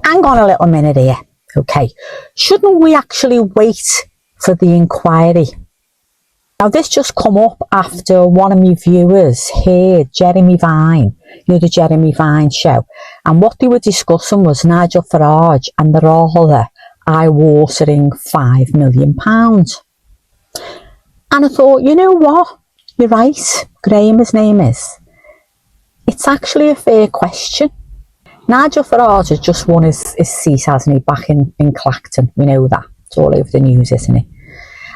hang on a little minute here, okay? Shouldn't we actually wait for the inquiry? Now, this just come up after one of my viewers heard Jeremy Vine, the Jeremy Vine show, and what they were discussing was Nigel Farage and the rather eye-watering £5 million. And I thought, you know what? You're right, Graham, his name is. It's actually a fair question. Nigel Farage has just won his seat, hasn't he, back in Clacton. We know that. It's all over the news, isn't it?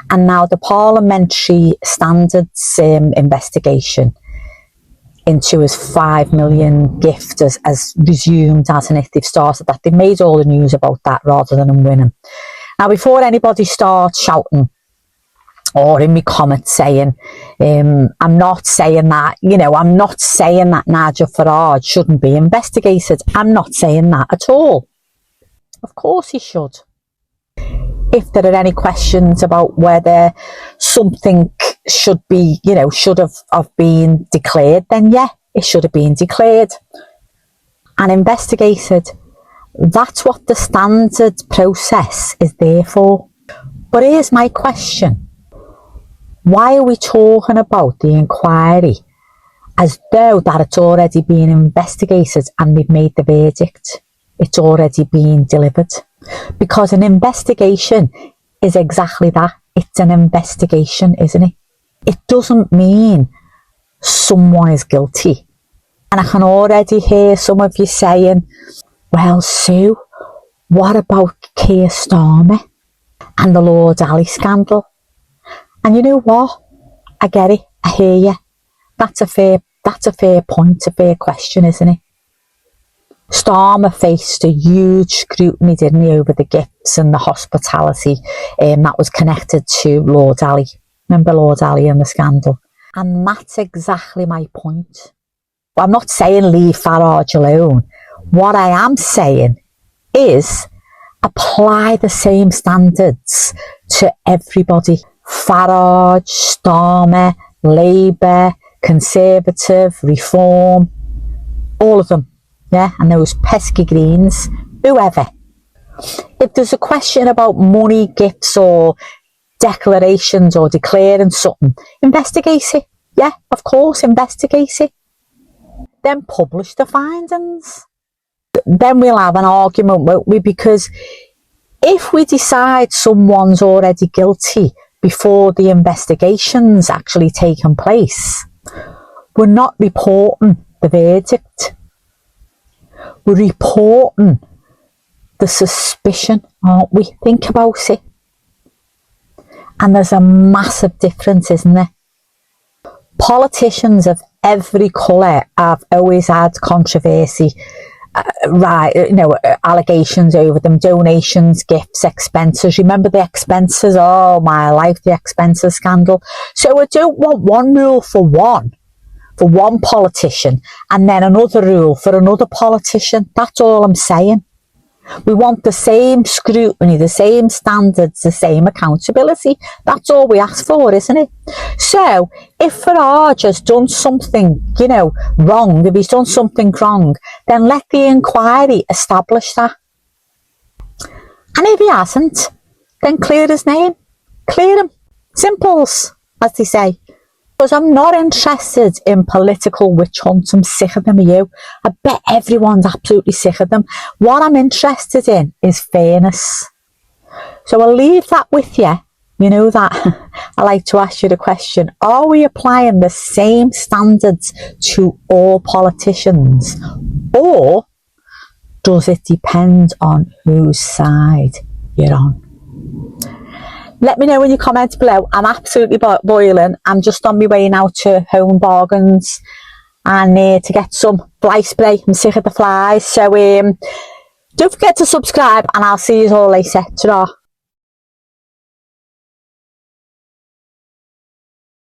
And now the Parliamentary Standards investigation into his £5 million gift has resumed, hasn't it? They've started that. They've made all the news about that rather than him winning. Now, before anybody starts shouting or in my comments saying, I'm not saying that, I'm not saying that Nigel Farage shouldn't be investigated. I'm not saying that at all. Of course he should. If there are any questions about whether something should be, should have been declared, then yeah, it should have been declared and investigated. That's what the standard process is there for. But here's my question. Why are we talking about the inquiry as though that it's already been investigated and they've made the verdict? It's already been delivered. Because an investigation is exactly that. It's an investigation, isn't it? It doesn't mean someone is guilty. And I can already hear some of you saying, well, Sue, what about Keir Starmer and the Lord Ali scandal? And you know what? I get it. I hear you. That's a fair point, a fair question, isn't it? Starmer faced a huge scrutiny, didn't he, over the gifts and the hospitality that was connected to Lord Ali. Remember Lord Ali and the scandal? And that's exactly my point. Well, I'm not saying leave Farage alone. What I am saying is apply the same standards to everybody. Farage, Starmer, Labour, Conservative, Reform, all of them. Yeah, and those pesky Greens, whoever. If there's a question about money, gifts or declarations or declaring something, investigate it. Yeah, of course, investigate it. Then publish the findings. Then we'll have an argument, won't we? Because if we decide someone's already guilty before the investigation's actually taken place, we're not reporting the verdict. We're reporting the suspicion, aren't we? Think about it. And there's a massive difference, isn't there? Politicians of every colour have always had controversy, allegations over them, donations, gifts, expenses. Remember the expenses? Oh my life, the expenses scandal. So I don't want one rule for one politician and then another rule for another politician. That's all I'm saying. We want the same scrutiny, the same standards, the same accountability. That's all we ask for, isn't it? So if Farage has done something, wrong, if he's done something wrong, then let the inquiry establish that. And if he hasn't, then clear his name. Clear him. Simples, as they say. Because I'm not interested in political witch hunts. I'm sick of them, you. I bet everyone's absolutely sick of them. What I'm interested in is fairness. So I'll leave that with you. You know that I like to ask you the question, are we applying the same standards to all politicians? Or does it depend on whose side you're on? Let me know in your comments below. I'm absolutely boiling. I'm just on my way now to Home Bargains and to get some fly spray. I'm sick of the flies. So don't forget to subscribe and I'll see you all later. Ta-ra.